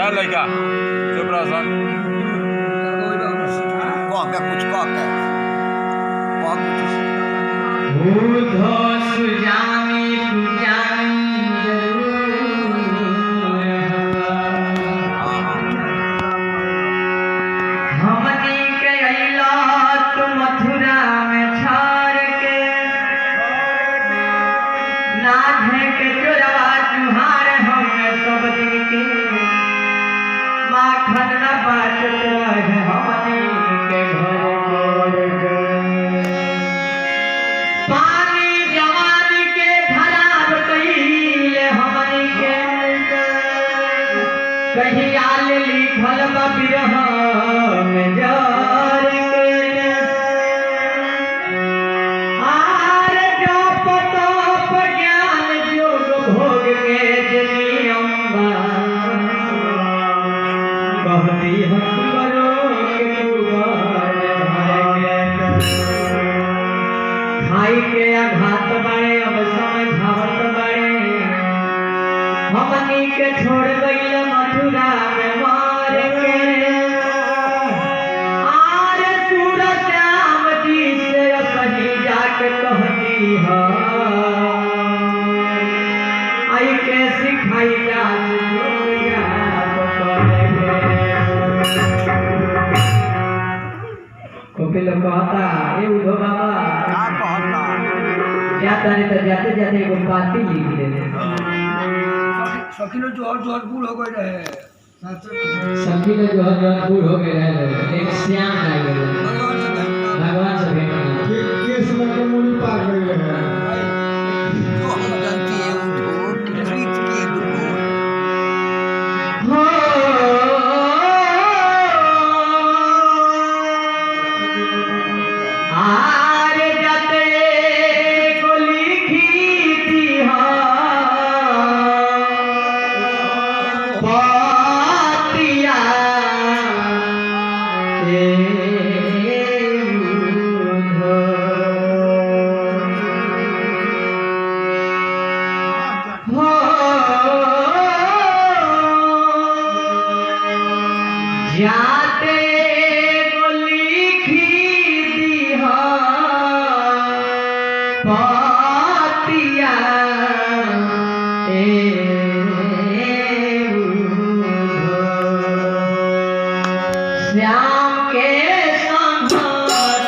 क्या लड़का चुप रहा सन कह के कुछ कह के कहीं आल लिखल बिरह में जार के आर जप तप ज्ञान योग भोग के नियम कहती हमरो के खाई के आघात बाड़े अब समझावत बाड़े हमनी के छोड़ गई मथुरा में मार के आर सूरत श्याम जी से कहीं जाके कहती है आई के सिखाई जा कपिल कहता ए उधो बाबा जाता नहीं तो जाते जाते एगो पाती लिख दे सखी जो और बूढ़ हो गए रहे सखी ने जो बूढ़ हो गए रहे एक श्याम आ गए भगवान से भेंट केस में के मुड़ी पार गए रहे जो हम जानती है उधो किसी के दुखो आर जाते को लिखी थी पातिया जाते को लिखी दी पातिया श्याम के संगतिया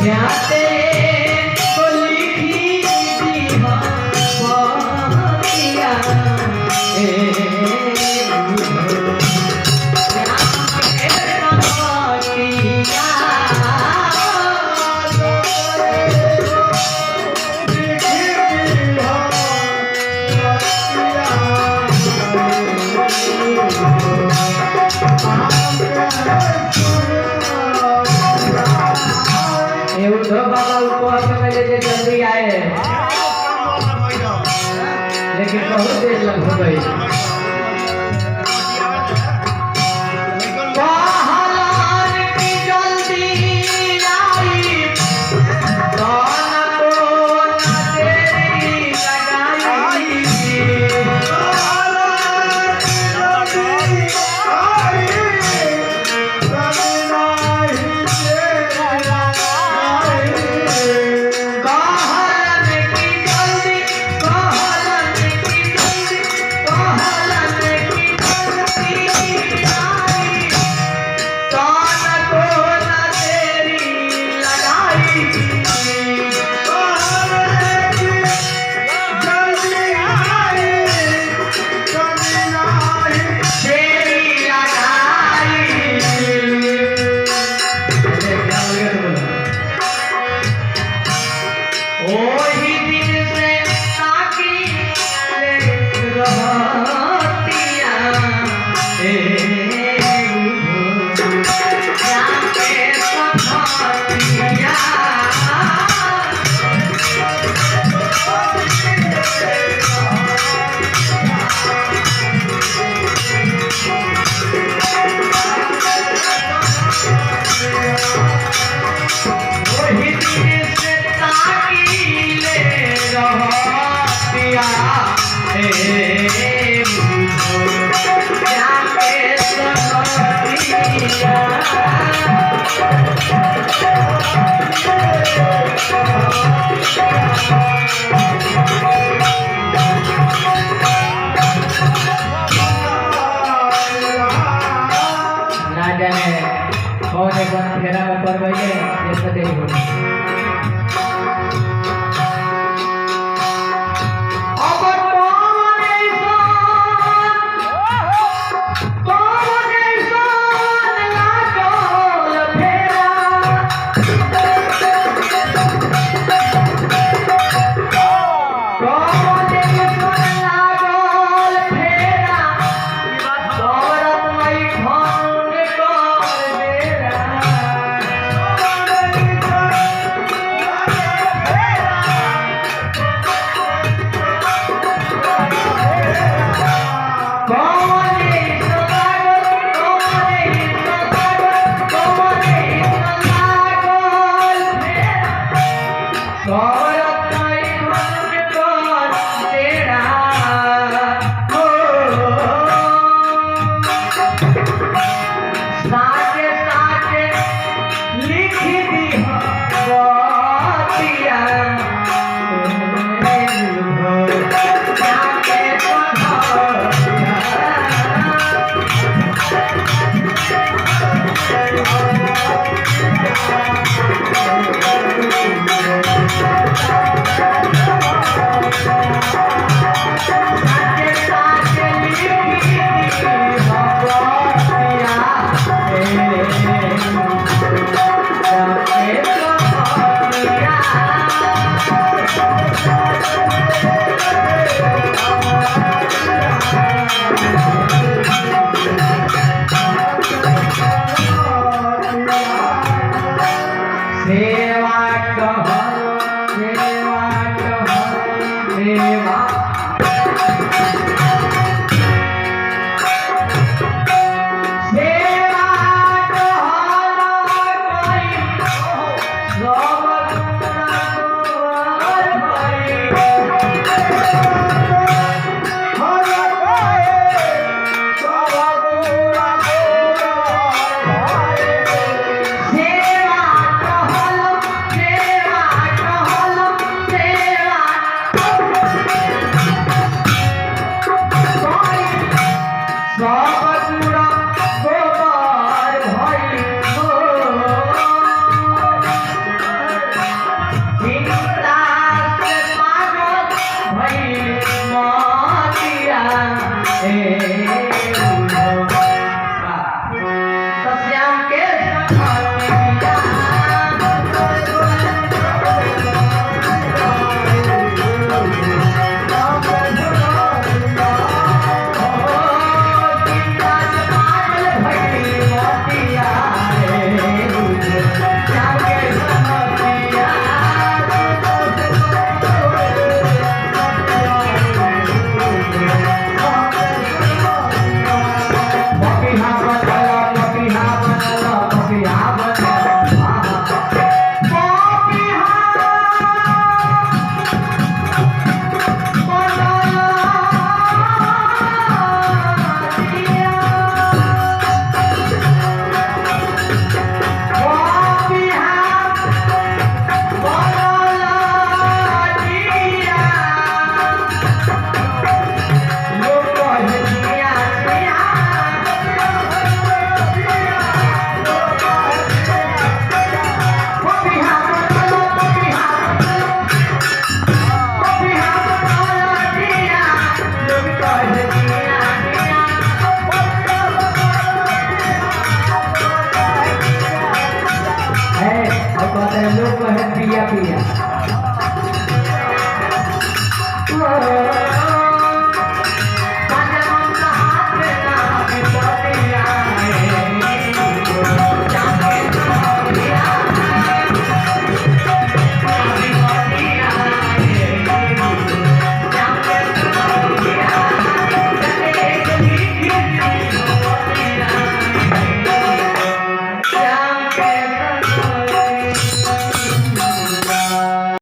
जाते को लिखी दी पातिया बाबा उपवास में लेके जल्दी आए लेकिन बहुत देर लग गई ना जाने कौन एक बार फेरा में पड़ गई है ये तो देखो